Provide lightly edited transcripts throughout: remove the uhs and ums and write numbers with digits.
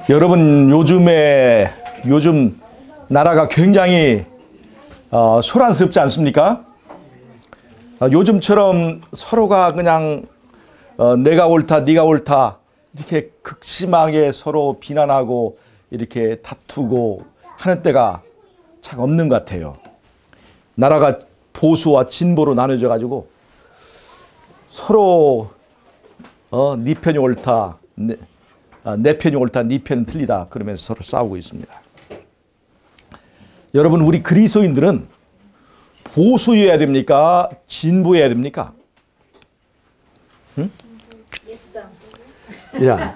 여러분 요즘 나라가 굉장히 소란스럽지 않습니까? 요즘처럼 서로가 그냥 내가 옳다 네가 옳다 이렇게 극심하게 서로 비난하고 이렇게 다투고 하는 때가 참 없는 것 같아요. 나라가 보수와 진보로 나눠져 가지고 서로 네 편이 옳다 내 편이 옳다 네 편은 틀리다 그러면서 서로 싸우고 있습니다. 여러분, 우리 그리스도인들은 보수여야 됩니까? 진보여야 됩니까? 응? 야,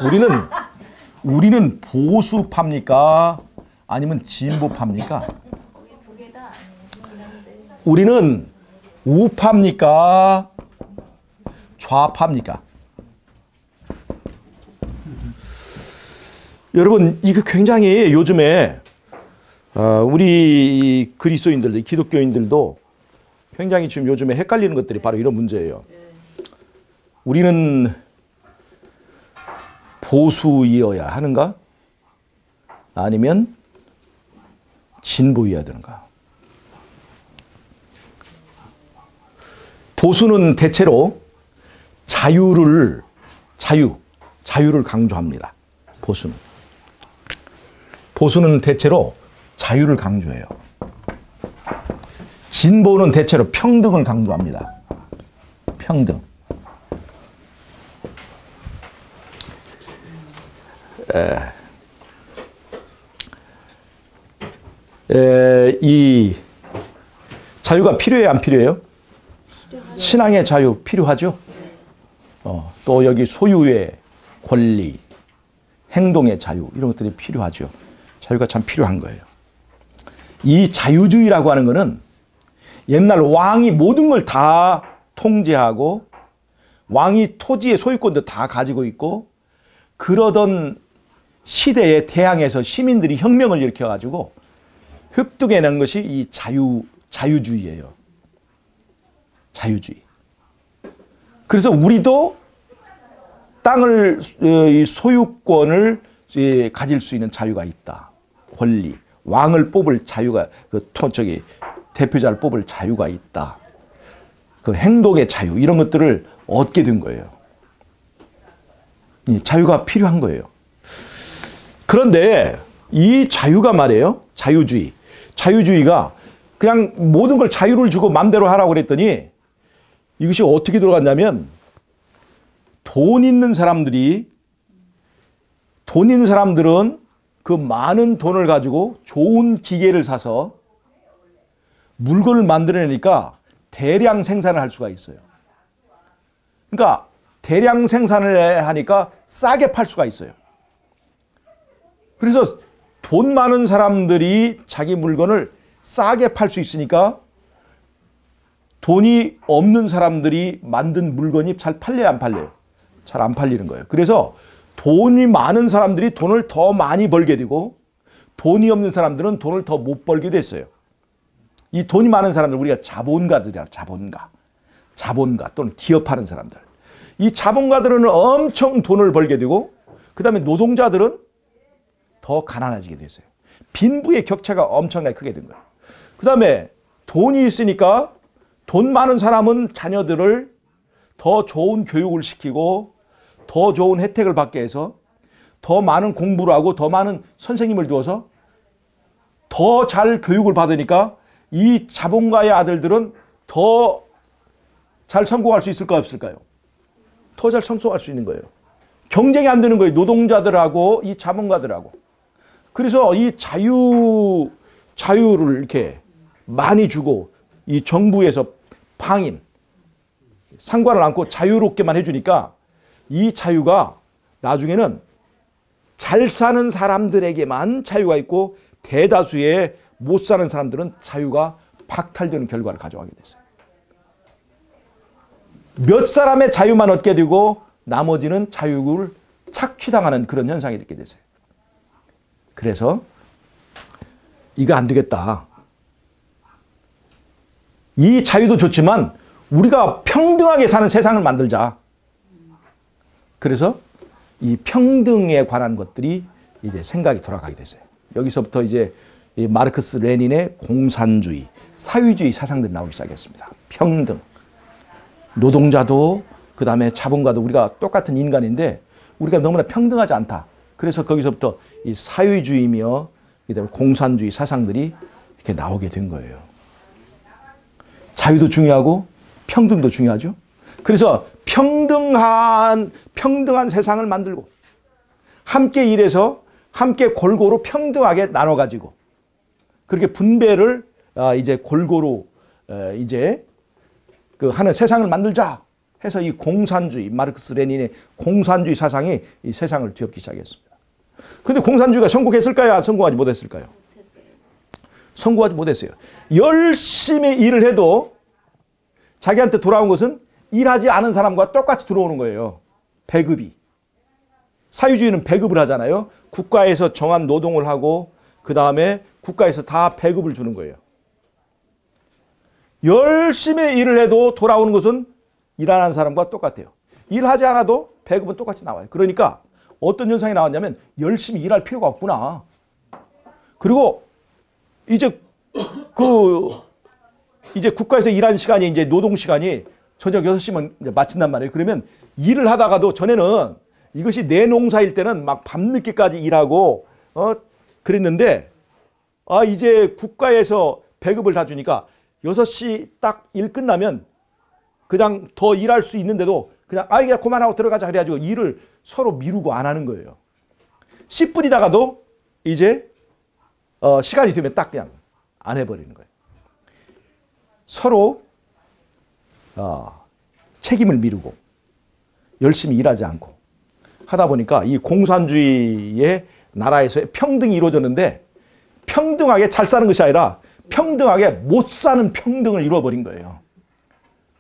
우리는 보수파입니까? 아니면 진보파입니까? 우리는 우파입니까? 좌파입니까? 여러분, 이거 굉장히 요즘에 우리 그리스도인들, 기독교인들도 굉장히 지금 요즘에 헷갈리는 것들이 바로 이런 문제예요. 우리는 보수이어야 하는가? 아니면 진보이어야 되는가? 보수는 대체로 자유를 강조합니다. 보수는 대체로 자유를 강조해요. 진보는 대체로 평등을 강조합니다. 평등. 이 자유가 필요해요, 안 필요해요? 신앙의 자유 필요하죠? 또 여기 소유의 권리, 행동의 자유 이런 것들이 필요하죠. 자유가 참 필요한 거예요. 이 자유주의라고 하는 것은 옛날 왕이 모든 걸 다 통제하고 왕이 토지의 소유권도 다 가지고 있고 그러던 시대에 대항해서 시민들이 혁명을 일으켜가지고 획득해낸 것이 이 자유주의예요. 자유주의. 그래서 우리도 땅을 소유권을 가질 수 있는 자유가 있다. 권리. 왕을 뽑을 자유가 대표자를 뽑을 자유가 있다. 그 행동의 자유 이런 것들을 얻게 된 거예요. 자유가 필요한 거예요. 그런데 이 자유가 말이에요. 자유주의가 그냥 모든 걸 자유를 주고 마음대로 하라고 그랬더니 이것이 어떻게 들어갔냐면 돈 있는 사람들은 그 많은 돈을 가지고 좋은 기계를 사서 물건을 만들어내니까 대량 생산을 할 수가 있어요. 그러니까 대량 생산을 하니까 싸게 팔 수가 있어요. 그래서 돈 많은 사람들이 자기 물건을 싸게 팔 수 있으니까 돈이 없는 사람들이 만든 물건이 잘 팔려요, 안 팔려요? 잘 안 팔리는 거예요. 그래서 돈이 많은 사람들이 돈을 더 많이 벌게 되고 돈이 없는 사람들은 돈을 더 못 벌게 됐어요. 이 돈이 많은 사람들 우리가 자본가들이야. 자본가 또는 기업하는 사람들. 이 자본가들은 엄청 돈을 벌게 되고 그 다음에 노동자들은 더 가난해지게 됐어요. 빈부의 격차가 엄청나게 크게 된 거예요. 그 다음에 돈이 있으니까 돈 많은 사람은 자녀들을 더 좋은 교육을 시키고 더 좋은 혜택을 받게 해서 더 많은 공부를 하고 더 많은 선생님을 두어서 더 잘 교육을 받으니까 이 자본가의 아들들은 더 잘 성공할 수 있을까 없을까요? 더 잘 성공할 수 있는 거예요. 경쟁이 안 되는 거예요. 노동자들하고 이 자본가들하고. 그래서 이 자유를 이렇게 많이 주고 이 정부에서 상관을 않고 자유롭게만 해주니까 이 자유가 나중에는 잘 사는 사람들에게만 자유가 있고 대다수의 못 사는 사람들은 자유가 박탈되는 결과를 가져가게 됐어요. 몇 사람의 자유만 얻게 되고 나머지는 자유를 착취당하는 그런 현상이 있게 됐어요. 그래서 이거 안 되겠다. 이 자유도 좋지만 우리가 평등하게 사는 세상을 만들자. 그래서 이 평등에 관한 것들이 이제 생각이 돌아가게 됐어요. 여기서부터 이제 이 마르크스 레닌의 공산주의, 사회주의 사상들이 나오기 시작했습니다. 평등, 노동자도 그 다음에 자본가도 우리가 똑같은 인간인데 우리가 너무나 평등하지 않다. 그래서 거기서부터 이 사회주의며 그다음에 공산주의 사상들이 이렇게 나오게 된 거예요. 자유도 중요하고 평등도 중요하죠. 그래서 평등한 세상을 만들고 함께 일해서 함께 골고루 평등하게 나눠 가지고 그렇게 분배를 이제 골고루 이제 그 하는 세상을 만들자 해서 이 공산주의, 마르크스 레닌의 공산주의 사상이 이 세상을 뒤엎기 시작했습니다. 근데 공산주의가 성공했을까요? 성공하지 못했을까요? 성공하지 못했어요. 열심히 일을 해도 자기한테 돌아온 것은 일하지 않은 사람과 똑같이 들어오는 거예요. 배급이. 사회주의는 배급을 하잖아요. 국가에서 정한 노동을 하고 그 다음에 국가에서 다 배급을 주는 거예요. 열심히 일을 해도 돌아오는 것은 일 안 하는 사람과 똑같아요. 일하지 않아도 배급은 똑같이 나와요. 그러니까 어떤 현상이 나왔냐면 열심히 일할 필요가 없구나. 그리고 이제 이제 국가에서 일하는 시간이 이제 노동 시간이 저녁 6시면 마친단 말이에요. 그러면 일을 하다가도 전에는 이것이 내 농사일 때는 막 밤늦게까지 일하고 그랬는데 이제 국가에서 배급을 다 주니까 6시 딱 일 끝나면 그냥 더 일할 수 있는데도 그냥 이제 그만하고 들어가자 그래가지고 일을 서로 미루고 안 하는 거예요. 씨 뿌리다가도 이제 시간이 되면 딱 그냥 안 해버리는 거예요. 서로 책임을 미루고 열심히 일하지 않고 하다 보니까 이 공산주의의 나라에서의 평등이 이루어졌는데 평등하게 잘 사는 것이 아니라 평등하게 못 사는 평등을 이루어버린 거예요.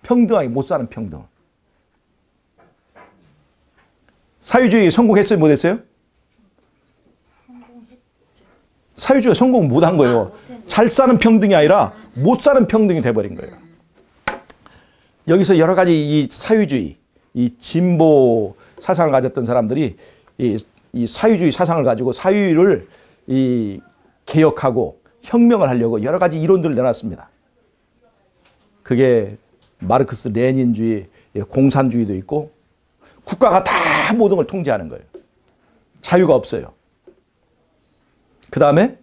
평등하게 못 사는 평등. 사회주의 성공했어요? 못했어요? 사회주의가 성공 못한 거예요. 잘 사는 평등이 아니라 못 사는 평등이 돼버린 거예요. 여기서 여러 가지 이 사회주의, 이 진보 사상을 가졌던 사람들이 이 사회주의 사상을 가지고 사회를 개혁하고 혁명을 하려고 여러 가지 이론들을 내놨습니다. 그게 마르크스 레닌주의, 공산주의도 있고 국가가 다 모든 걸 통제하는 거예요. 자유가 없어요. 그 다음에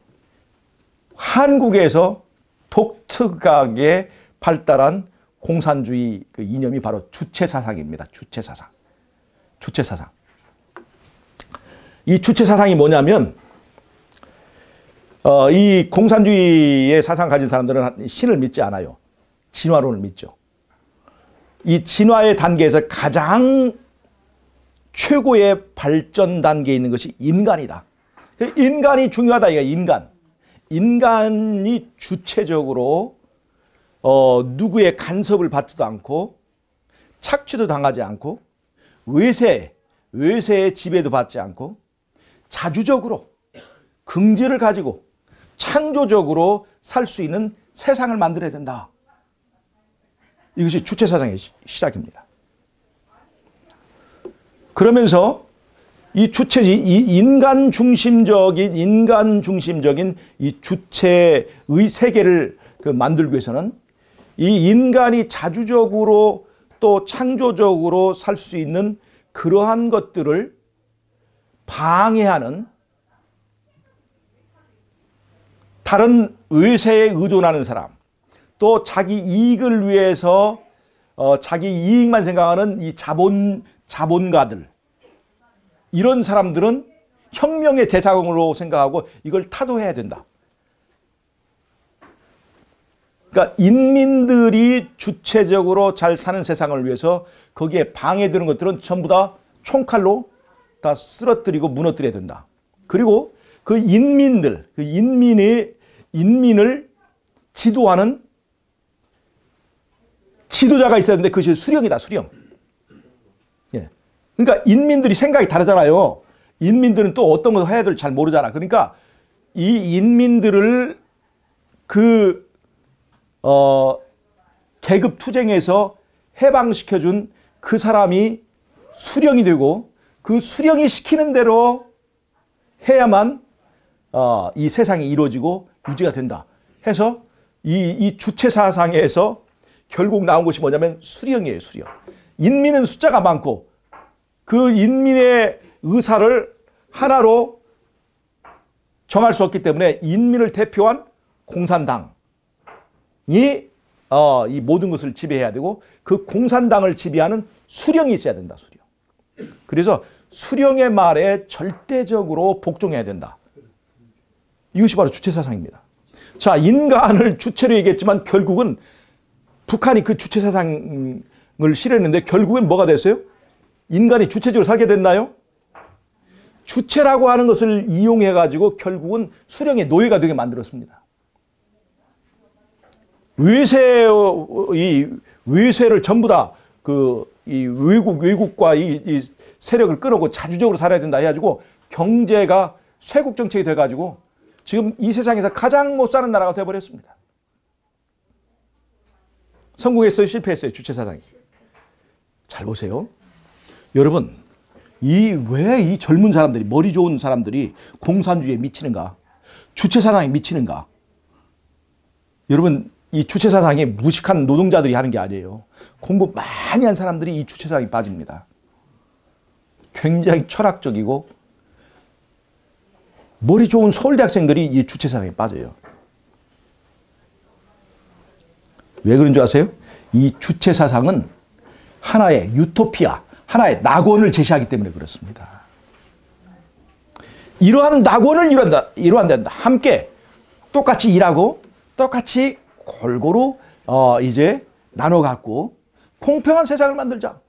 한국에서 독특하게 발달한 공산주의 그 이념이 바로 주체사상입니다. 주체사상. 주체사상. 이 주체사상이 뭐냐면 이 공산주의의 사상 가진 사람들은 신을 믿지 않아요. 진화론을 믿죠. 이 진화의 단계에서 가장 최고의 발전 단계에 있는 것이 인간이다. 인간이 중요하다. 이거 인간. 인간이 주체적으로 누구의 간섭을 받지도 않고 착취도 당하지 않고 외세의 지배도 받지 않고 자주적으로 긍지를 가지고 창조적으로 살 수 있는 세상을 만들어야 된다. 이것이 주체사상의 시작입니다. 그러면서 이 인간 중심적인 이 주체의 세계를 만들기 위해서는 이 인간이 자주적으로 또 창조적으로 살 수 있는 그러한 것들을 방해하는 다른 외세에 의존하는 사람, 또 자기 이익을 위해서 자기 이익만 생각하는 이 자본가들, 이런 사람들은 혁명의 대상으로 생각하고 이걸 타도해야 된다. 그러니까 인민들이 주체적으로 잘 사는 세상을 위해서 거기에 방해되는 것들은 전부 다 총칼로 다 쓰러뜨리고 무너뜨려야 된다. 그리고 그 인민을 지도하는 지도자가 있어야 되는데 그것이 수령이다. 수령. 예. 그러니까 인민들이 생각이 다르잖아요. 인민들은 또 어떤 것을 해야 될지 잘 모르잖아. 그러니까 이 인민들을 계급 투쟁에서 해방시켜준 그 사람이 수령이 되고 그 수령이 시키는 대로 해야만 이 세상이 이루어지고 유지가 된다 해서 이 주체 사상에서 결국 나온 것이 뭐냐면 수령이에요. 수령. 인민은 숫자가 많고 그 인민의 의사를 하나로 정할 수 없기 때문에 인민을 대표한 공산당이 이 모든 것을 지배해야 되고 그 공산당을 지배하는 수령이 있어야 된다. 수령. 그래서 수령의 말에 절대적으로 복종해야 된다. 이것이 바로 주체사상입니다. 자, 인간을 주체로 얘기했지만 결국은 북한이 그 주체사상을 실현했는데 결국은 뭐가 됐어요? 인간이 주체적으로 살게 됐나요? 주체라고 하는 것을 이용해 가지고 결국은 수령의 노예가 되게 만들었습니다. 외세를 전부 다 이 외국과 이 세력을 끊고 자주적으로 살아야 된다 해가지고 경제가 쇄국 정책이 돼가지고 지금 이 세상에서 가장 못 사는 나라가 돼버렸습니다. 성공했어요? 실패했어요? 주체사상이. 잘 보세요. 여러분, 왜 이 젊은 사람들이, 머리 좋은 사람들이 공산주의에 미치는가? 주체사상에 미치는가? 여러분, 이 주체사상이 무식한 노동자들이 하는 게 아니에요. 공부 많이 한 사람들이 이 주체사상에 빠집니다. 굉장히 철학적이고 머리 좋은 서울대 학생들이 이 주체사상에 빠져요. 왜 그런 줄 아세요? 이 주체사상은 하나의 유토피아, 하나의 낙원을 제시하기 때문에 그렇습니다. 이러한 낙원을 이루한다. 함께 똑같이 일하고 똑같이 골고루 이제 나눠 갖고 공평한 세상을 만들자.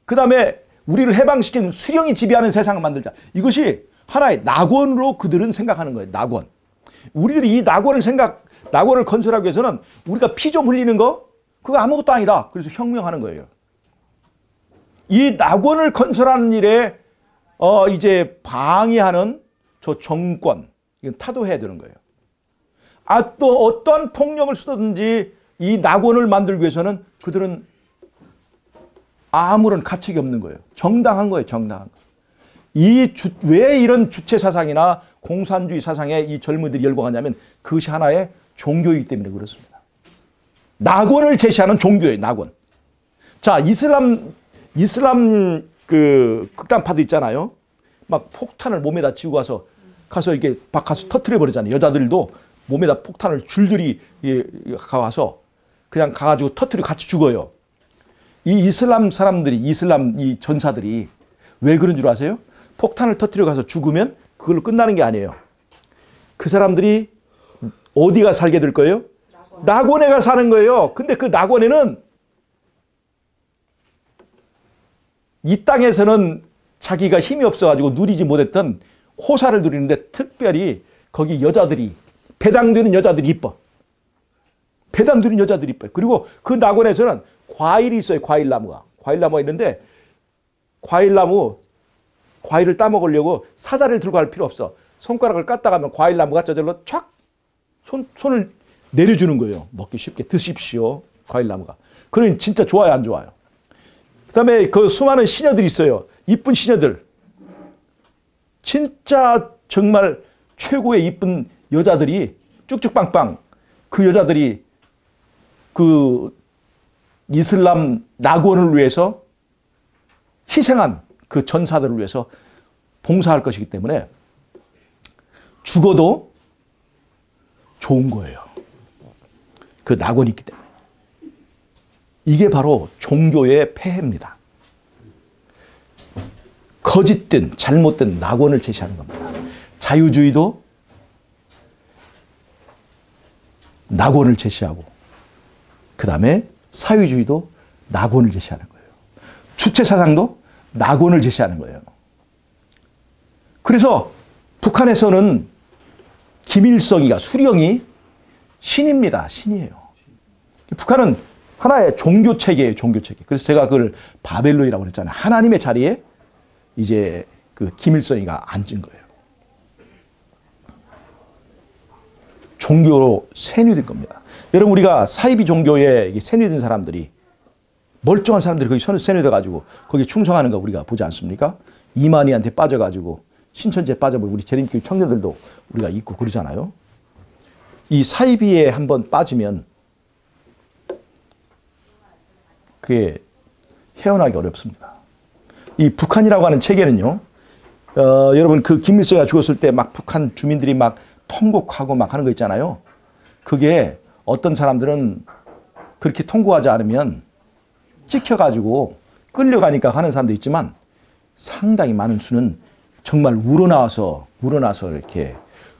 그 다음에 우리를 해방시킨 수령이 지배하는 세상을 만들자. 이것이 하나의 낙원으로 그들은 생각하는 거예요. 낙원. 우리들이 이 낙원을 건설하기 위해서는 우리가 피 좀 흘리는 거 그거 아무것도 아니다. 그래서 혁명하는 거예요. 이 낙원을 건설하는 일에 이제 방해하는 저 정권 이건 타도해야 되는 거예요. 또 어떠한 폭력을 쓰든지 이 낙원을 만들기 위해서는 그들은 아무런 가책이 없는 거예요. 정당한 거예요. 정당한 거. 왜 이런 주체 사상이나 공산주의 사상에 이 젊은이들이 열광하냐면 그것이 하나의 종교이기 때문에 그렇습니다. 낙원을 제시하는 종교예요. 낙원. 자, 이슬람 그 극단파도 있잖아요. 막 폭탄을 몸에다 지고 가서 이게 가서 터트려 버리잖아요. 여자들도 몸에다 폭탄을 줄줄이 가서 그냥 가가지고 터트려 같이 죽어요. 이 이슬람 이 전사들이 왜 그런 줄 아세요? 폭탄을 터트려 가서 죽으면 그걸로 끝나는 게 아니에요. 그 사람들이 어디가 살게 될 거예요? 낙원에 가 사는 거예요. 근데 그 낙원에는 이 땅에서는 자기가 힘이 없어가지고 누리지 못했던 호사를 누리는데 특별히 거기 여자들이 배당되는 여자들이 이뻐. 배당되는 여자들이 이뻐요. 그리고 그 낙원에서는 과일이 있어요. 과일나무가 있는데 과일을 따먹으려고 사다리를 들고 갈 필요 없어. 손가락을 깠다 가면 과일나무가 저절로 촥 손을 내려주는 거예요. 먹기 쉽게 드십시오. 과일나무가. 그러니 진짜 좋아요, 안 좋아요? 그 다음에 그 수많은 시녀들이 있어요. 이쁜 시녀들. 진짜 정말 최고의 이쁜 여자들이 쭉쭉빵빵 그 여자들이 그 이슬람 낙원을 위해서 희생한 그 전사들을 위해서 봉사할 것이기 때문에 죽어도 좋은 거예요. 그 낙원이 있기 때문에. 이게 바로 종교의 폐해입니다. 거짓된 잘못된 낙원을 제시하는 겁니다. 자유주의도 낙원을 제시하고 그 다음에 사회주의도 낙원을 제시하는 거예요. 주체사상도 낙원을 제시하는 거예요. 그래서 북한에서는 김일성이가 수령이 신입니다. 신이에요. 북한은 하나의 종교체계예요. 종교체계. 그래서 제가 그걸 바벨론이라고 그랬잖아요. 하나님의 자리에 이제 그 김일성이가 앉은 거예요. 종교로 세뇌된 겁니다. 여러분 우리가 사이비 종교에 세뇌된 사람들이 멀쩡한 사람들이 거기 세뇌돼 가지고 거기 충성하는 거 우리가 보지 않습니까? 이만희한테 빠져 가지고 신천지에 빠져버리고 우리 재림교육 청년들도 우리가 있고 그러잖아요. 이 사이비에 한번 빠지면 그게 헤어나기 어렵습니다. 이 북한이라고 하는 체계는요, 여러분 그 김일성이가 죽었을 때 막 북한 주민들이 막 통곡하고 막 하는 거 있잖아요. 그게 어떤 사람들은 그렇게 통곡하지 않으면 찍혀가지고 끌려가니까 하는 사람도 있지만 상당히 많은 수는 정말 우러나서 이렇게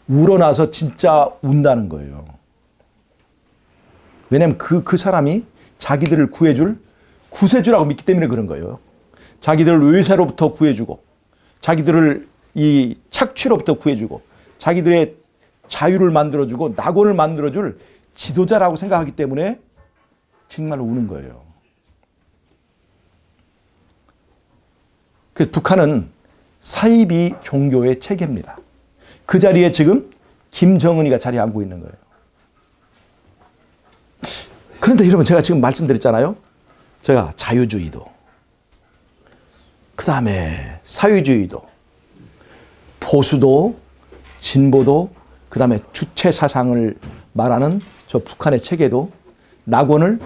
우러나서 진짜 운다는 거예요. 왜냐하면 그 사람이 자기들을 구해줄 구세주라고 믿기 때문에 그런 거예요. 자기들을 외세로부터 구해주고 자기들을 이 착취로부터 구해주고 자기들의 자유를 만들어주고 낙원을 만들어줄 지도자라고 생각하기 때문에 정말 우는 거예요. 그래서 북한은 사이비 종교의 체계입니다. 그 자리에 지금 김정은이가 자리하고 있는 거예요. 그런데 여러분 제가 지금 말씀드렸잖아요. 제가 자유주의도, 그 다음에 사회주의도, 보수도, 진보도, 그 다음에 주체 사상을 말하는 저 북한의 체계도 낙원을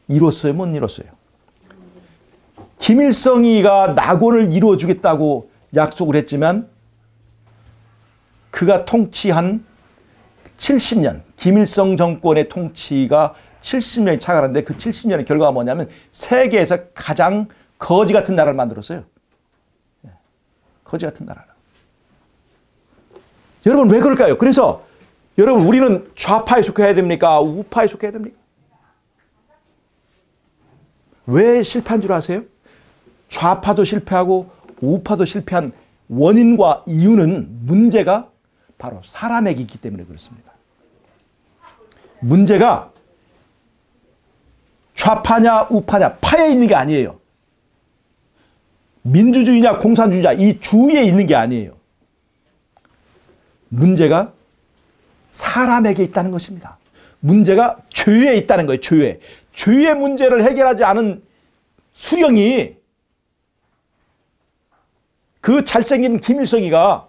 이뤘어요? 못 이뤘어요? 김일성이가 낙원을 이루어주겠다고 약속을 했지만 그가 통치한 70년, 김일성 정권의 통치가 70년이 차가는데 그 70년의 결과가 뭐냐면 세계에서 가장 거지 같은 나라를 만들었어요. 거지 같은 나라를. 여러분 왜 그럴까요? 그래서 여러분 우리는 좌파에 속해야 됩니까? 우파에 속해야 됩니까? 왜 실패한 줄 아세요? 좌파도 실패하고 우파도 실패한 원인과 이유는 문제가 바로 사람에게 있기 때문에 그렇습니다. 문제가 좌파냐 우파냐 파에 있는 게 아니에요. 민주주의냐 공산주의냐 이 주위에 있는 게 아니에요. 문제가 사람에게 있다는 것입니다. 문제가 죄에 있다는 거예요. 죄에. 죄의 문제를 해결하지 않은 수령이 그 잘생긴 김일성이가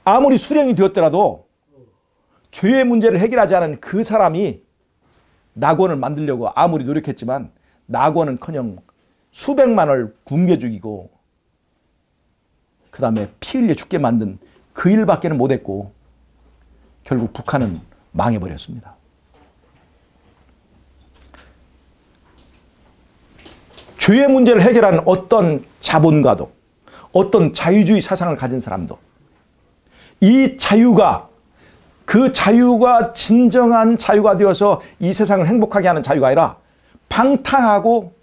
아무리 수령이 되었더라도 죄의 문제를 해결하지 않은 그 사람이 낙원을 만들려고 아무리 노력했지만 낙원은커녕 수백만을 굶겨 죽이고 그 다음에 피 흘려 죽게 만든 그 일밖에는 못했고 결국 북한은 망해버렸습니다. 죄의 문제를 해결하는 어떤 자본가도 어떤 자유주의 사상을 가진 사람도 이 자유가 그 자유가 진정한 자유가 되어서 이 세상을 행복하게 하는 자유가 아니라 방탕하고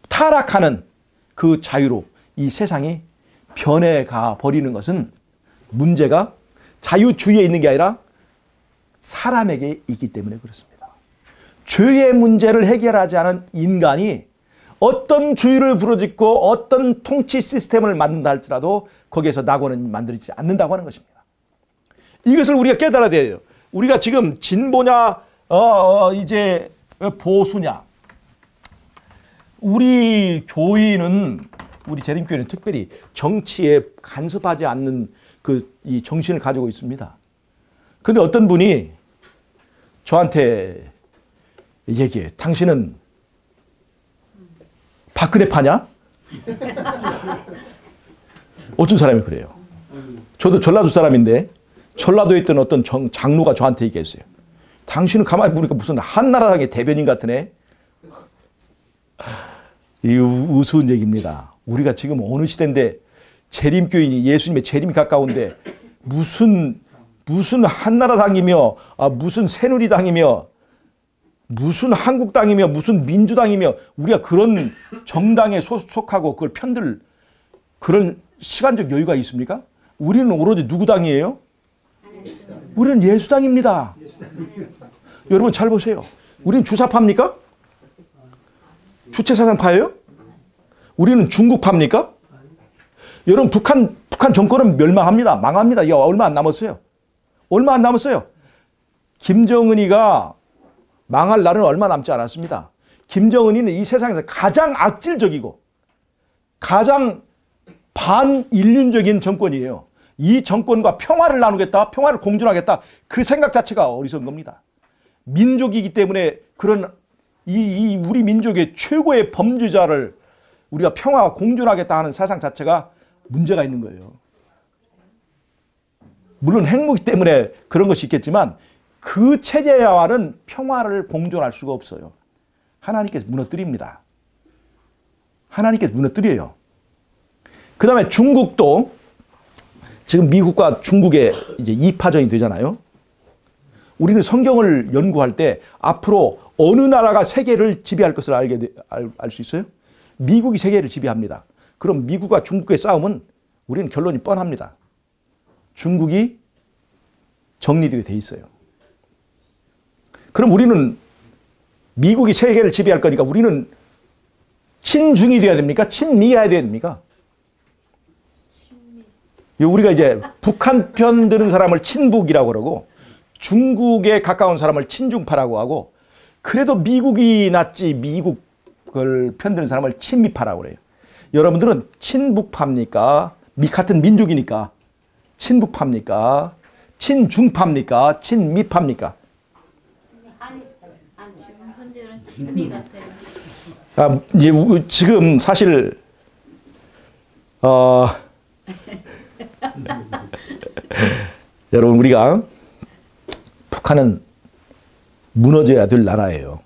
타락하는 그 자유로 이 세상이 변해가 버리는 것은 문제가 자유주의에 있는 게 아니라 사람에게 있기 때문에 그렇습니다. 죄의 문제를 해결하지 않은 인간이 어떤 주의를 부르짖고 어떤 통치 시스템을 만든다 할지라도 거기에서 낙원은 만들어지지 않는다고 하는 것입니다. 이것을 우리가 깨달아야 돼요. 우리가 지금 진보냐 이제 보수냐. 우리 교인은 우리 재림교회는 특별히 정치에 간섭하지 않는 이 정신을 가지고 있습니다. 그런데 어떤 분이 저한테 얘기해. 당신은 박근혜 파냐? 어떤 사람이 그래요. 저도 전라도 사람인데 전라도에 있던 어떤 장로가 저한테 얘기했어요. 당신은 가만히 보니까 무슨 한나라당의 대변인 같으네. 이 우스운 얘기입니다. 우리가 지금 어느 시대인데 재림교인이 예수님의 재림이 가까운데 무슨 한나라당이며 무슨 새누리당이며 무슨 한국당이며 무슨 민주당이며 우리가 그런 정당에 속하고 그걸 편들 그런 시간적 여유가 있습니까? 우리는 오로지 누구 당이에요? 우리는 예수당입니다. 여러분 잘 보세요. 우리는 주사파입니까? 주체사상파예요? 우리는 중국파입니까? 여러분 북한 정권은 멸망합니다. 망합니다. 얼마 안 남았어요. 얼마 안 남았어요. 김정은이가 망할 날은 얼마 남지 않았습니다. 김정은이는 이 세상에서 가장 악질적이고 가장 반인륜적인 정권이에요. 이 정권과 평화를 나누겠다, 평화를 공존하겠다, 그 생각 자체가 어리석은 겁니다. 민족이기 때문에 그런 우리 민족의 최고의 범죄자를 우리가 평화와 공존하겠다 하는 사상 자체가 문제가 있는 거예요. 물론 핵무기 때문에 그런 것이 있겠지만 그 체제와는 평화를 공존할 수가 없어요. 하나님께서 무너뜨립니다. 하나님께서 무너뜨려요. 그 다음에 중국도 지금 미국과 중국의 이제 이파전이 되잖아요. 우리는 성경을 연구할 때 앞으로 어느 나라가 세계를 지배할 것을 알 수 있어요? 미국이 세계를 지배합니다. 그럼 미국과 중국의 싸움은 우리는 결론이 뻔합니다. 중국이 정리되게 돼 있어요. 그럼 우리는 미국이 세계를 지배할 거니까 우리는 친중이 돼야 됩니까? 친미가 돼야 됩니까? 우리가 이제 북한 편 드는 사람을 친북이라고 그러고 중국에 가까운 사람을 친중파라고 하고 그래도 미국이 낫지 미국을 편드는 사람을 친미파라고 그래요. 여러분들은 친북파입니까? 같은 민족이니까 친북파입니까? 친중파입니까? 친미파입니까? 현재는 친미 같아요. 이제 지금 사실 여러분 우리가 북한은 무너져야 될 나라예요.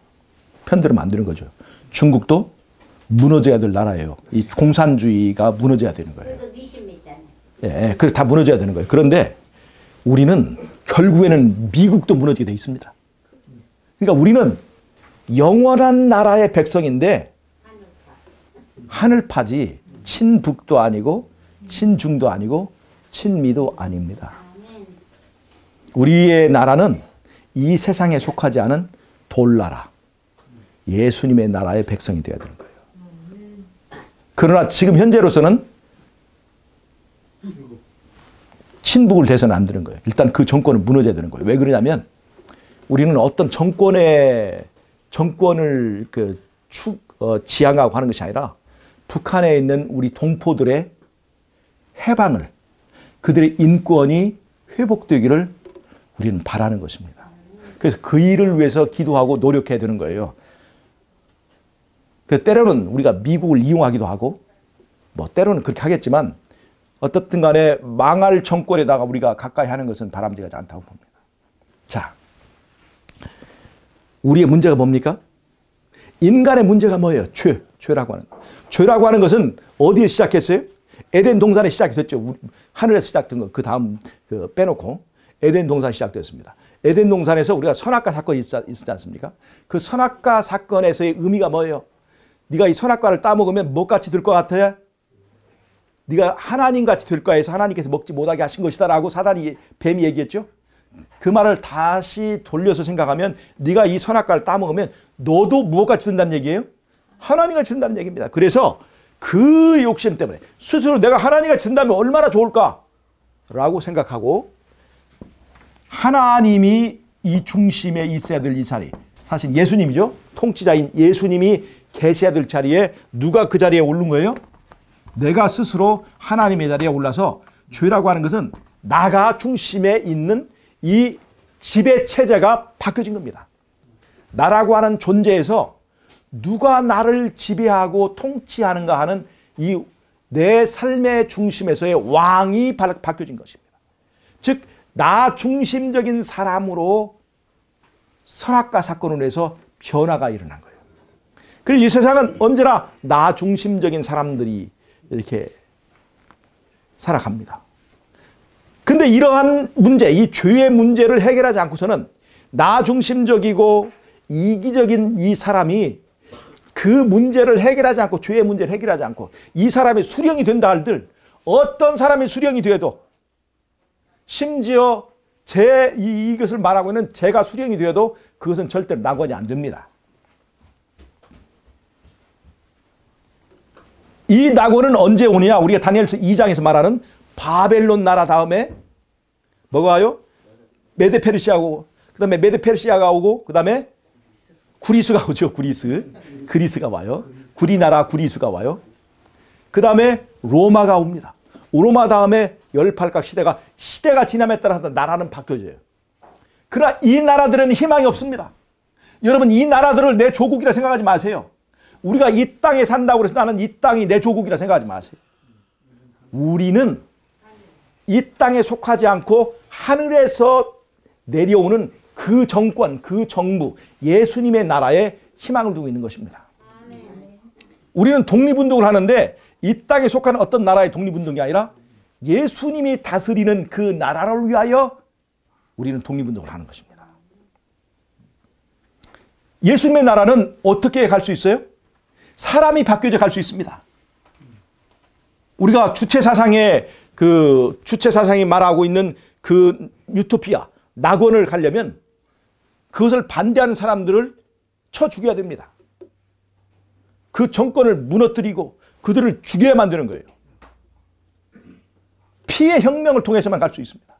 편들면 안 되는 거죠. 중국도 무너져야 될 나라예요. 이 공산주의가 무너져야 되는 거예요. 그래도 미신이잖아요. 예, 그래 다 무너져야 되는 거예요. 그런데 우리는 결국에는 미국도 무너지게 돼 있습니다. 그러니까 우리는 영원한 나라의 백성인데 하늘파지 친북도 아니고 친중도 아니고 친미도 아닙니다. 우리의 나라는 이 세상에 속하지 않은 돌나라, 예수님의 나라의 백성이 되어야 되는 거예요. 그러나 지금 현재로서는 친북을 대서는 안 되는 거예요. 일단 그 정권은 무너져야 되는 거예요. 왜 그러냐면 우리는 어떤 정권을 지향하고 하는 것이 아니라 북한에 있는 우리 동포들의 해방을, 그들의 인권이 회복되기를 우리는 바라는 것입니다. 그래서 그 일을 위해서 기도하고 노력해야 되는 거예요. 그래서 때로는 우리가 미국을 이용하기도 하고 뭐 때로는 그렇게 하겠지만 어떻든 간에 망할 정권에다가 우리가 가까이 하는 것은 바람직하지 않다고 봅니다. 자, 우리의 문제가 뭡니까? 인간의 문제가 뭐예요? 죄라고 하는 거. 죄라고 하는 것은 어디에 시작했어요? 에덴 동산에 시작이 됐죠. 하늘에서 시작된 거. 그 다음 빼놓고 에덴 동산이 시작되었습니다. 에덴 동산에서 우리가 선악과 사건이 있었지 않습니까? 그 선악과 사건에서의 의미가 뭐예요? 네가 이 선악과를 따먹으면 뭐같이 될 것 같아요? 네가 하나님같이 될 거야 해서 하나님께서 먹지 못하게 하신 것이다 라고 뱀이 얘기했죠. 그 말을 다시 돌려서 생각하면 네가 이 선악과를 따먹으면 너도 무엇같이 된다는 얘기예요? 하나님같이 된다는 얘기입니다. 그래서 그 욕심 때문에 스스로 내가 하나님같이 된다면 얼마나 좋을까? 라고 생각하고 하나님이 이 중심에 있어야 될 이 자리, 사실 예수님이죠. 통치자인 예수님이 계셔야 될 자리에 누가 그 자리에 오른 거예요? 내가 스스로 하나님의 자리에 올라서 죄라고 하는 것은 나가 중심에 있는 이 지배체제가 바뀌어진 겁니다. 나라고 하는 존재에서 누가 나를 지배하고 통치하는가 하는 이 내 삶의 중심에서의 왕이 바뀌어진 것입니다. 즉, 나 중심적인 사람으로 선악과 사건으로 해서 변화가 일어난 거예요. 그리고 이 세상은 언제나 나 중심적인 사람들이 이렇게 살아갑니다. 근데 이러한 문제, 이 죄의 문제를 해결하지 않고서는 나 중심적이고 이기적인 이 사람이 그 문제를 해결하지 않고, 죄의 문제를 해결하지 않고 이 사람이 수령이 된다 할들, 어떤 사람이 수령이 되어도, 심지어 이것을 말하고 있는 제가 수령이 되어도 그것은 절대로 낙원이 안 됩니다. 이 낙원은 언제 오느냐? 우리가 다니엘서 2장에서 말하는 바벨론 나라 다음에 뭐가 와요? 메데페르시아고, 그 다음에 메데페르시아가 오고, 그 다음에 구리스가 오죠. 그리스가 와요. 구리나라 구리스가 와요. 그 다음에 로마가 옵니다. 로마 다음에 열팔각 시대가 지남에 따라서 나라는 바뀌어져요. 그러나 이 나라들은 희망이 없습니다. 여러분, 이 나라들을 내 조국이라 생각하지 마세요. 우리가 이 땅에 산다고 해서 나는 이 땅이 내 조국이라 생각하지 마세요. 우리는 이 땅에 속하지 않고 하늘에서 내려오는 그 정권, 그 정부, 예수님의 나라에 희망을 두고 있는 것입니다. 우리는 독립운동을 하는데 이 땅에 속하는 어떤 나라의 독립운동이 아니라 예수님이 다스리는 그 나라를 위하여 우리는 독립운동을 하는 것입니다. 예수님의 나라는 어떻게 갈 수 있어요? 사람이 바뀌어져 갈 수 있습니다. 우리가 주체사상이 말하고 있는 그 유토피아, 낙원을 가려면 그것을 반대하는 사람들을 쳐 죽여야 됩니다. 그 정권을 무너뜨리고 그들을 죽여야 만드는 거예요. 피해 혁명을 통해서만 갈 수 있습니다.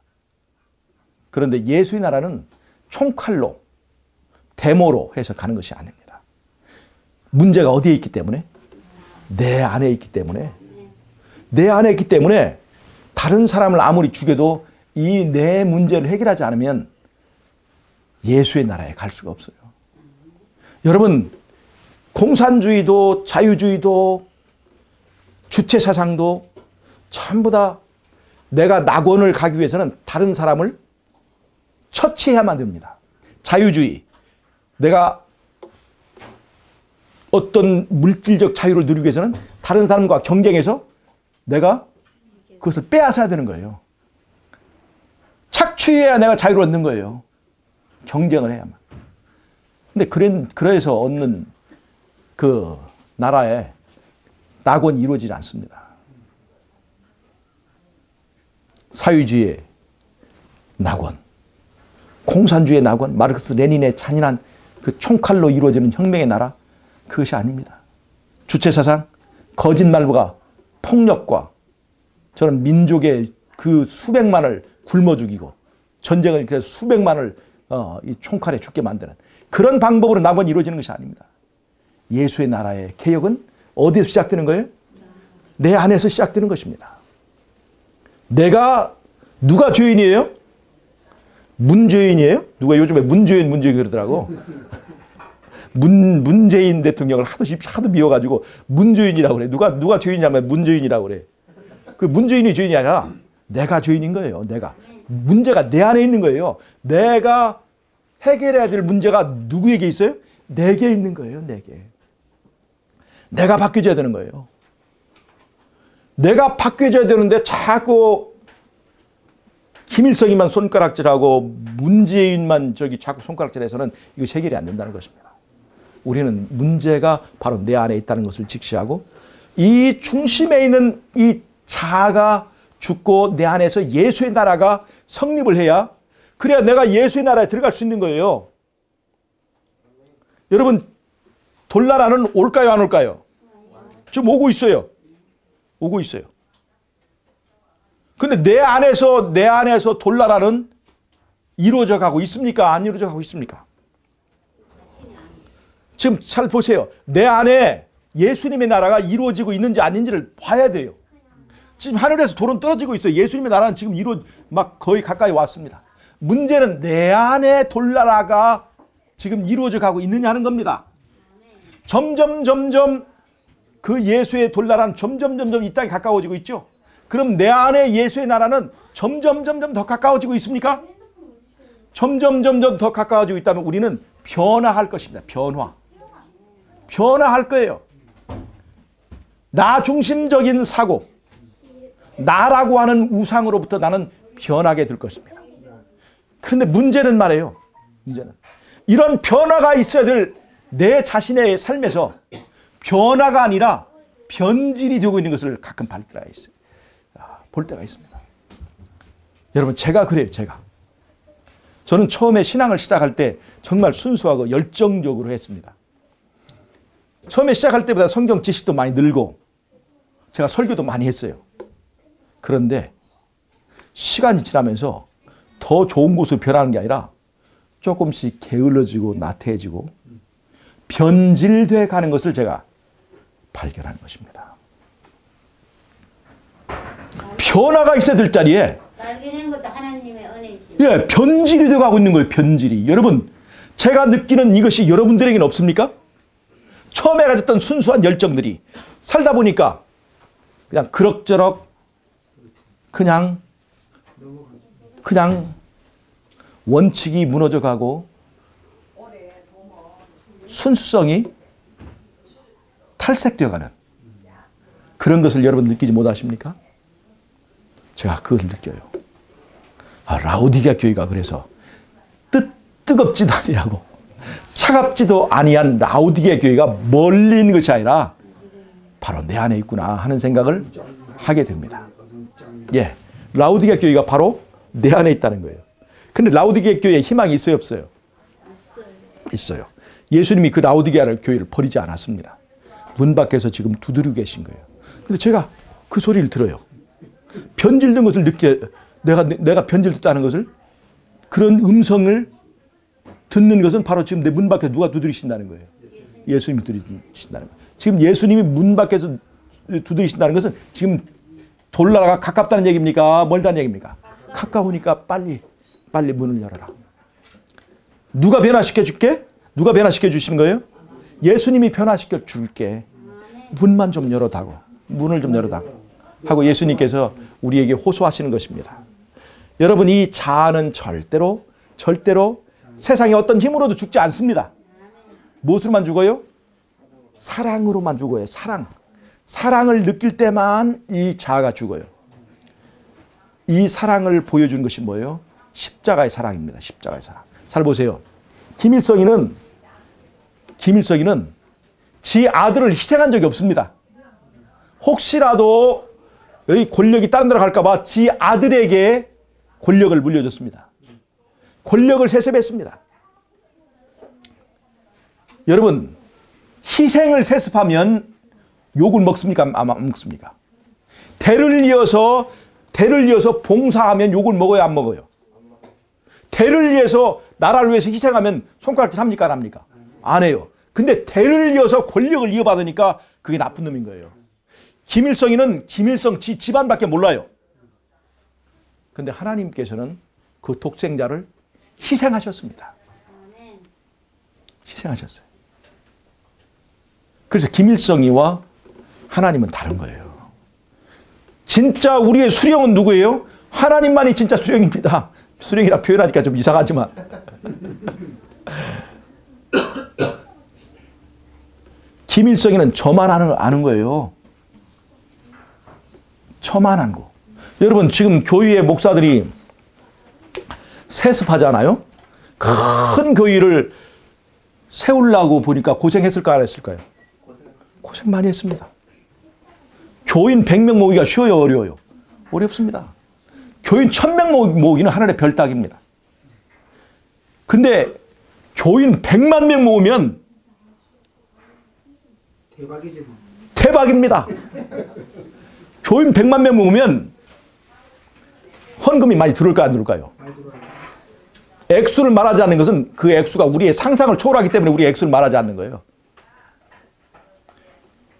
그런데 예수의 나라는 총칼로, 데모로 해서 가는 것이 아닙니다. 문제가 어디에 있기 때문에? 내 안에 있기 때문에. 내 안에 있기 때문에 다른 사람을 아무리 죽여도 이 내 문제를 해결하지 않으면 예수의 나라에 갈 수가 없어요. 여러분, 공산주의도 자유주의도 주체사상도 전부 다 내가 낙원을 가기 위해서는 다른 사람을 처치해야만 됩니다. 자유주의, 내가 어떤 물질적 자유를 누리기 위해서는 다른 사람과 경쟁해서 내가 그것을 빼앗아야 되는 거예요. 착취해야 내가 자유를 얻는 거예요. 경쟁을 해야만. 근데 그래서 얻는 그 나라에 낙원이 이루어지지 않습니다. 사회주의의 낙원, 공산주의의 낙원, 마르크스 레닌의 잔인한 그 총칼로 이루어지는 혁명의 나라, 그것이 아닙니다. 주체사상, 거짓말과 폭력과 저는 민족의 그 수백만을 굶어 죽이고 전쟁을 일으켜서 수백만을 이 총칼에 죽게 만드는 그런 방법으로 낙원이 이루어지는 것이 아닙니다. 예수의 나라의 개혁은 어디에서 시작되는 거예요? 내 안에서 시작되는 것입니다. 누가 죄인이에요? 문죄인이에요? 누가 요즘에 문죄인 그러더라고. 문재인 대통령을 하도 미워가지고 문죄인이라고 그래. 누가 죄인이냐면 문죄인이라고 그래. 그 문죄인이 죄인이 아니라 내가 죄인인 거예요. 문제가 내 안에 있는 거예요. 내가 해결해야 될 문제가 누구에게 있어요? 내게 있는 거예요. 내가 바뀌어져야 되는 거예요. 내가 바뀌어져야 되는데 자꾸 김일성이만 손가락질하고 문재인만 자꾸 손가락질해서는 이거 해결이 안 된다는 것입니다. 우리는 문제가 바로 내 안에 있다는 것을 직시하고 이 중심에 있는 이 자아가 죽고 내 안에서 예수의 나라가 성립을 해야, 그래야 내가 예수의 나라에 들어갈 수 있는 거예요. 여러분, 돌나라는 올까요, 안 올까요? 지금 오고 있어요. 근데 내 안에서 돌나라는 이루어져 가고 있습니까? 안 이루어져 가고 있습니까? 지금 잘 보세요. 내 안에 예수님의 나라가 이루어지고 있는지 아닌지를 봐야 돼요. 지금 하늘에서 돌은 떨어지고 있어요. 예수님의 나라는 지금 막 거의 가까이 왔습니다. 문제는 내 안에 돌나라가 지금 이루어져 가고 있느냐 하는 겁니다. 점점 그 예수의 돌나라는 점점 이 땅에 가까워지고 있죠. 그럼 내 안에 예수의 나라는 점점 더 가까워지고 있습니까? 점점 더 가까워지고 있다면 우리는 변화할 것입니다. 변화할 거예요. 나 중심적인 사고, 나라고 하는 우상으로부터 나는 변하게 될 것입니다. 그런데 문제는 말이에요. 이런 변화가 있어야 될 내 자신의 삶에서 변화가 아니라 변질이 되고 있는 것을 가끔 볼 때가 있습니다. 여러분, 제가 그래요. 저는 처음에 신앙을 시작할 때 정말 순수하고 열정적으로 했습니다. 처음에 시작할 때보다 성경 지식도 많이 늘고 제가 설교도 많이 했어요. 그런데 시간이 지나면서 더 좋은 곳으로 변하는 게 아니라 조금씩 게을러지고 나태해지고 변질돼 가는 것을 제가 발견한 것입니다. 변화가 있어야 될 자리에 날개낸 것도 하나님의 은혜지. 예, 변질이 되어가고 있는 거예요. 변질이. 여러분, 제가 느끼는 이것이 여러분들에게는 없습니까? 처음에 가졌던 순수한 열정들이 살다 보니까 그냥 그럭저럭 그냥 원칙이 무너져가고 순수성이 탈색되어가는 그런 것을 여러분 느끼지 못하십니까? 제가 그걸 느껴요. 라오디게아 교회가 그래서 뜨겁지도 아니하고 차갑지도 아니한 라오디게아 교회가 멀리 있는 것이 아니라 바로 내 안에 있구나 하는 생각을 하게 됩니다. 예, 라오디게아 교회가 바로 내 안에 있다는 거예요. 근데 라오디게아 교회에 희망이 있어요, 없어요? 있어요. 예수님이 그 라오디게아 교회를 버리지 않았습니다. 문 밖에서 지금 두드리고 계신 거예요. 근데 제가 그 소리를 들어요. 변질된 것을 내가 변질됐다는 것을, 그런 음성을 듣는 것은 바로 지금 내 문 밖에 누가 두드리신다는 거예요. 예수님이 두드리신다는 거예요. 지금 예수님이 문 밖에서 두드리신다는 것은 지금 돌나라가 가깝다는 얘기입니까? 멀다는 얘기입니까? 가까우니까 빨리 문을 열어라. 누가 변화시켜 줄게? 누가 변화시켜 주시는 거예요? 예수님이 변화시켜 줄게. 문만 좀 열어다고. 문을 좀 열어다고. 하고 예수님께서 우리에게 호소하시는 것입니다. 여러분, 이 자아는 절대로 세상의 어떤 힘으로도 죽지 않습니다. 무엇으로만 죽어요? 사랑으로만 죽어요. 사랑을 느낄 때만 이 자아가 죽어요. 이 사랑을 보여주는 것이 뭐예요? 십자가의 사랑입니다. 십자가의 사랑. 잘 보세요. 김일성이는 지 아들을 희생한 적이 없습니다. 혹시라도 이 권력이 다른 데로 갈까 봐 지 아들에게 권력을 물려줬습니다. 권력을 세습했습니다. 여러분, 희생을 세습하면 욕을 먹습니까? 안 먹습니까? 대를 이어서 봉사하면 욕을 먹어요, 안 먹어요? 대를 위해서, 나라를 위해서 희생하면 손가락질 합니까, 안 합니까? 안 해요. 근데 대를 이어서 권력을 이어받으니까 그게 나쁜 놈인 거예요. 김일성이는 김일성 집안밖에 몰라요. 근데 하나님께서는 그 독생자를 희생하셨습니다. 희생하셨어요. 그래서 김일성이와 하나님은 다른 거예요. 진짜 우리의 수령은 누구예요? 하나님만이 진짜 수령입니다. 수령이라 표현하니까 좀 이상하지만. 김일성이는 저만 아는 거예요. 저만 아는 거. 여러분, 지금 교회의 목사들이 세습하잖아요. 큰 교회를 세우려고 보니까 고생했을까 안 했을까요? 고생 많이 했습니다. 교인 100명 모으기가 쉬워요, 어려워요? 어렵습니다. 교인 1000명 모으기는 하늘의 별 따기입니다. 근데 교인 100만 명 모으면 대박이지. 대박입니다. 교인 100만 명 모으면 헌금이 많이 들어올까 안 들어올까요? 액수를 말하지 않는 것은 그 액수가 우리의 상상을 초월하기 때문에 우리의 액수를 말하지 않는 거예요.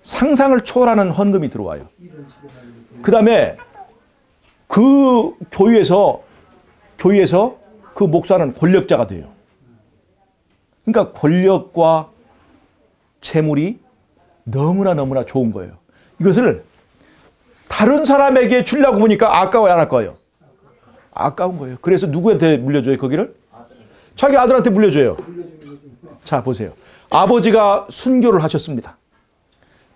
상상을 초월하는 헌금이 들어와요. 그 다음에 그 교회에서 그 목사는 권력자가 돼요. 그러니까 권력과 재물이 너무나 좋은 거예요. 이것을 다른 사람에게 주려고 보니까 아까워요, 안 아까워요? 아까운 거예요. 그래서 누구한테 물려줘요, 거기를? 자기 아들한테 물려줘요. 자, 보세요. 아버지가 순교를 하셨습니다.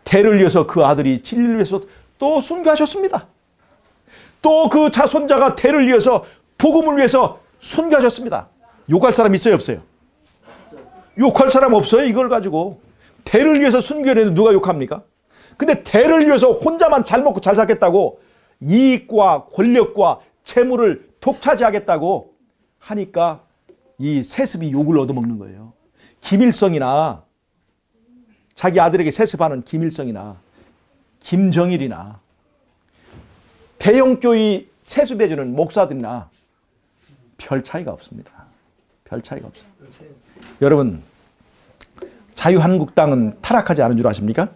대를 위해서 그 아들이 진리를 위해서 또 순교하셨습니다. 또 그 자손자가 대를 위해서, 복음을 위해서 순교하셨습니다. 욕할 사람 있어요, 없어요? 욕할 사람 없어요, 이걸 가지고. 대를 위해서 순교를 해도 누가 욕합니까? 근데 대를 위해서 혼자만 잘 먹고 잘 살겠다고 이익과 권력과 재물을 독차지하겠다고 하니까 이 세습이 욕을 얻어먹는 거예요. 김일성이나 자기 아들에게 세습하는 김일성이나 김정일이나 대형교회 세습해주는 목사들이나 별 차이가 없습니다. 별 차이가 없어요. 여러분, 자유한국당은 타락하지 않은 줄 아십니까?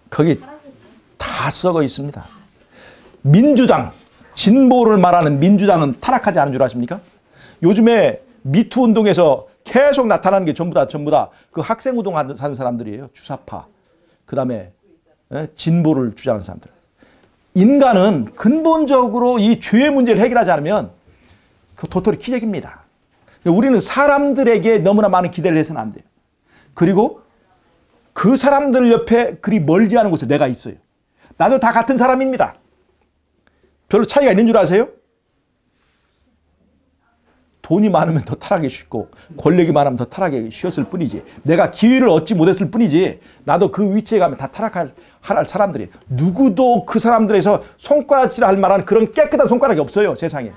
거기 다 썩어 있습니다. 민주당, 진보를 말하는 민주당은 타락하지 않은 줄 아십니까? 요즘에 미투 운동에서 계속 나타나는 게 전부 다 그 학생 운동 하는 사람들이에요. 주사파. 그 다음에 진보를 주장하는 사람들. 인간은 근본적으로 이 죄의 문제를 해결하지 않으면 그 도토리 키재기입니다. 우리는 사람들에게 너무나 많은 기대를 해서는 안 돼요. 그리고 그 사람들 옆에 그리 멀지 않은 곳에 내가 있어요. 나도 다 같은 사람입니다. 별로 차이가 있는 줄 아세요? 돈이 많으면 더 타락하기 쉽고 권력이 많으면 더 타락하기 쉬웠을 뿐이지. 내가 기회를 얻지 못했을 뿐이지. 나도 그 위치에 가면 다 타락할 사람들이에요. 누구도 그 사람들에서 손가락질할 만한 그런 깨끗한 손가락이 없어요. 세상에.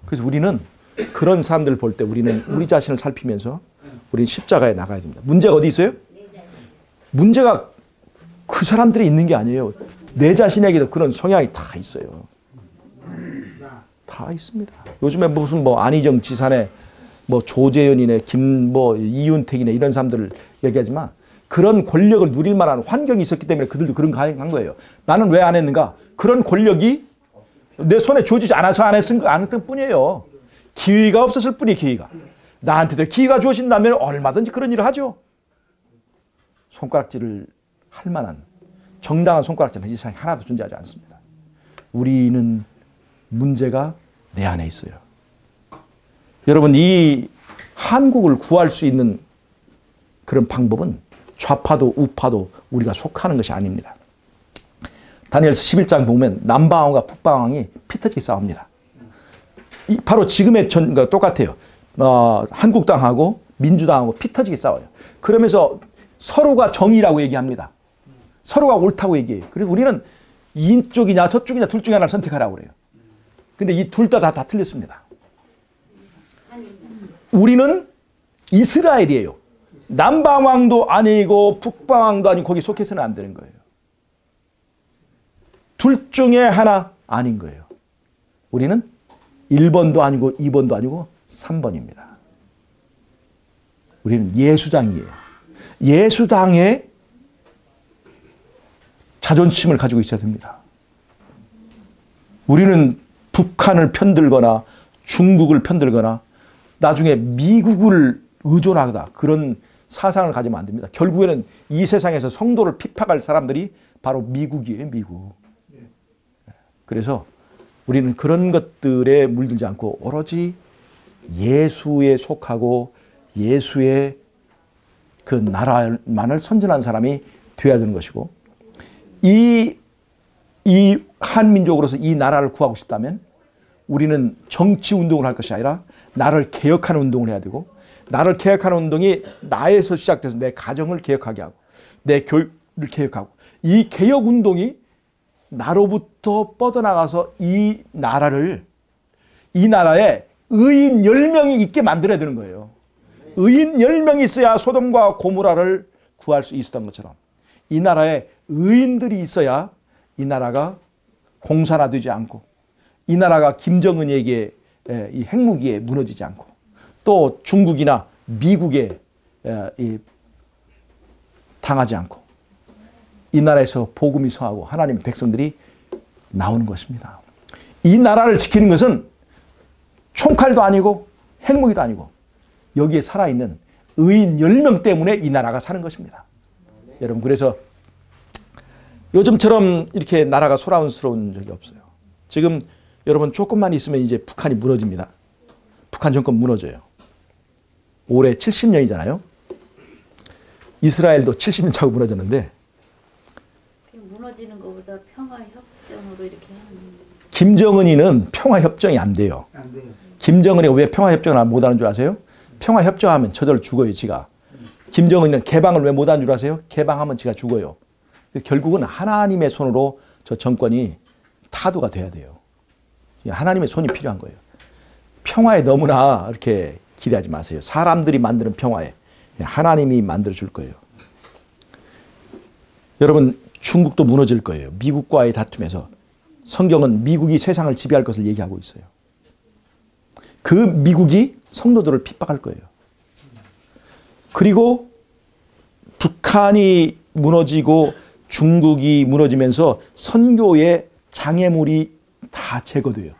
그래서 우리는 그런 사람들을 볼 때 우리는 우리 자신을 살피면서 우리는 십자가에 나가야 됩니다. 문제가 어디 있어요? 문제가 그 사람들이 있는 게 아니에요. 내 자신에게도 그런 성향이 다 있어요. 다 있습니다. 요즘에 무슨 안희정 지사네, 조재현이네, 이윤택이네 이런 사람들을 얘기하지만 그런 권력을 누릴 만한 환경이 있었기 때문에 그들도 그런 거 한 거예요. 나는 왜 안 했는가? 그런 권력이 내 손에 주어지지 않아서 안 했던 뿐이에요. 기회가 없었을 뿐이에요. 기회가. 나한테도 기회가 주어진다면 얼마든지 그런 일을 하죠. 손가락질을 할 만한 정당한 손가락질은 이 세상에 하나도 존재하지 않습니다. 우리는 문제가 내 안에 있어요. 여러분, 이 한국을 구할 수 있는 그런 방법은 좌파도 우파도 우리가 속하는 것이 아닙니다. 다니엘서 11장 보면 남방왕과 북방왕이 피터지게 싸웁니다. 바로 지금의 똑같아요. 한국당하고 민주당하고 피터지게 싸워요. 그러면서 서로가 정의라고 얘기합니다. 서로가 옳다고 얘기해요. 그리고 우리는 이쪽이냐 저쪽이냐 둘 중에 하나를 선택하라고 그래요. 근데 이 둘 다 틀렸습니다. 우리는 이스라엘이에요. 남방왕도 아니고 북방왕도 아니고 거기 속해서는 안 되는 거예요. 둘 중에 하나 아닌 거예요. 우리는 1번도 아니고 2번도 아니고 3번입니다. 우리는 예수당이에요. 예수당의 자존심을 가지고 있어야 됩니다. 우리는 북한을 편들거나 중국을 편들거나 나중에 미국을 의존하다 그런 사상을 가지면 안 됩니다. 결국에는 이 세상에서 성도를 핍박할 사람들이 바로 미국이에요. 미국. 그래서 우리는 그런 것들에 물들지 않고 오로지 예수에 속하고 예수의 그 나라만을 선전하는 사람이 되어야 되는 것이고 이 한민족으로서 이 나라를 구하고 싶다면 우리는 정치 운동을 할 것이 아니라 나를 개혁하는 운동을 해야 되고 나를 개혁하는 운동이 나에서 시작돼서 내 가정을 개혁하게 하고 내 교육을 개혁하고 이 개혁 운동이 나로부터 뻗어나가서 이 나라에 의인 10명이 있게 만들어야 되는 거예요. 의인 10명이 있어야 소돔과 고모라를 구할 수 있었던 것처럼 이 나라에 의인들이 있어야 이 나라가 공산화되지 않고 이 나라가 김정은에게 이 핵무기에 무너지지 않고 또 중국이나 미국에 당하지 않고 이 나라에서 복음이 성하고 하나님의 백성들이 나오는 것입니다. 이 나라를 지키는 것은 총칼도 아니고 핵무기도 아니고 여기에 살아있는 의인 10명 때문에 이 나라가 사는 것입니다. 여러분 그래서 요즘처럼 이렇게 나라가 소란스러운 적이 없어요. 지금 여러분 조금만 있으면 이제 북한이 무너집니다. 북한 정권 무너져요. 올해 70년이잖아요. 이스라엘도 70년 차고 무너졌는데 무너지는 것보다 평화협정으로 이렇게 하는 김정은이는 평화협정이 안 돼요. 안 돼요. 김정은이 왜 평화협정을 못하는 줄 아세요? 평화협정하면 저절로 죽어요. 지가. 김정은이는 개방을 왜 못하는 줄 아세요? 개방하면 지가 죽어요. 결국은 하나님의 손으로 저 정권이 타도가 돼야 돼요. 하나님의 손이 필요한 거예요. 평화에 너무나 이렇게 기대하지 마세요. 사람들이 만드는 평화에 하나님이 만들어 줄 거예요. 여러분 중국도 무너질 거예요. 미국과의 다툼에서 성경은 미국이 세상을 지배할 것을 얘기하고 있어요. 그 미국이 성도들을 핍박할 거예요. 그리고 북한이 무너지고 중국이 무너지면서 선교의 장애물이 다 제거돼요.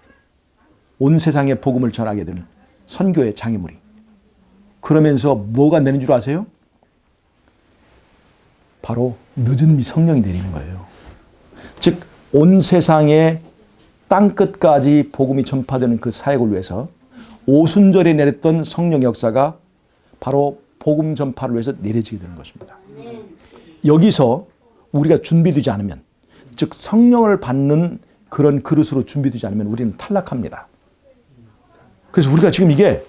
온 세상에 복음을 전하게 되는 선교의 장애물이. 그러면서 뭐가 내는 줄 아세요? 바로 늦은 미 성령이 내리는 거예요. 즉 온 세상에 땅끝까지 복음이 전파되는 그 사역을 위해서 오순절에 내렸던 성령 역사가 바로 복음 전파를 위해서 내려지게 되는 것입니다. 여기서 우리가 준비되지 않으면, 즉 성령을 받는 그런 그릇으로 준비되지 않으면 우리는 탈락합니다. 그래서 우리가 지금 이게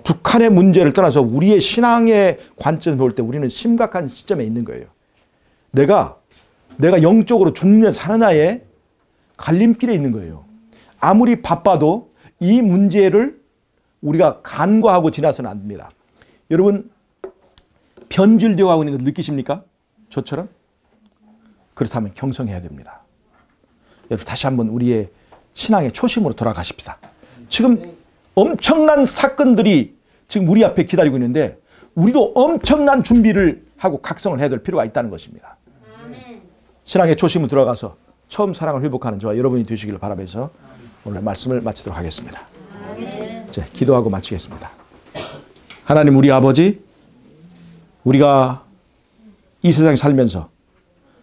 북한의 문제를 떠나서 우리의 신앙의 관점에서 볼 때 우리는 심각한 시점에 있는 거예요. 내가 영적으로 죽느냐 사느냐의 갈림길에 있는 거예요. 아무리 바빠도 이 문제를 우리가 간과하고 지나서는 안 됩니다. 여러분, 변질되어 가고 있는 거 느끼십니까? 저처럼? 그렇다면 경성해야 됩니다. 여러분, 다시 한번 우리의 신앙의 초심으로 돌아가십시다. 지금 엄청난 사건들이 지금 우리 앞에 기다리고 있는데 우리도 엄청난 준비를 하고 각성을 해야 될 필요가 있다는 것입니다. 신앙의 초심으로 들어가서 처음 사랑을 회복하는 저와 여러분이 되시기를 바라면서 오늘 말씀을 마치도록 하겠습니다. 자, 기도하고 마치겠습니다. 하나님, 우리 아버지, 우리가 이 세상에 살면서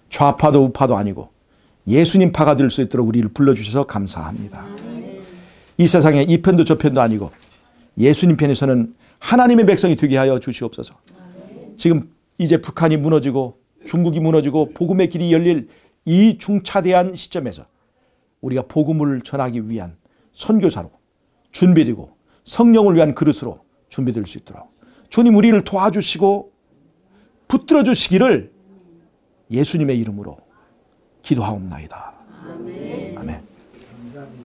좌파도 우파도 아니고 예수님 파가 될 수 있도록 우리를 불러주셔서 감사합니다. 이 세상에 이 편도 저 편도 아니고 예수님 편에서는 하나님의 백성이 되게 하여 주시옵소서. 지금 이제 북한이 무너지고 중국이 무너지고 복음의 길이 열릴 이 중차대한 시점에서 우리가 복음을 전하기 위한 선교사로 준비되고 성령을 위한 그릇으로 준비될 수 있도록 주님 우리를 도와주시고 붙들어 주시기를 예수님의 이름으로 기도하옵나이다.